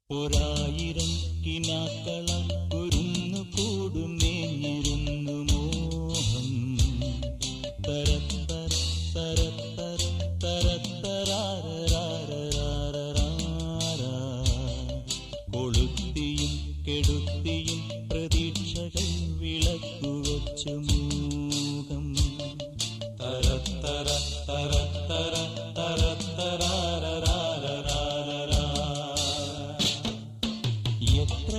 ഒരായിരം കിനാക്കള കുരുന്നു കൂടും മേഞ്ഞിരുന്നു മോഹം. തരത്തര തരത്തര തരത്തരാരരാരരാരരാരാ കൊളുത്തിയും കെടുത്തിയും പ്രതീക്ഷകൾ വിളക്കുവച്ചു മൂകം. തരത്തര തരത്തര തരത്തരാരരാരരാരാ എത്ര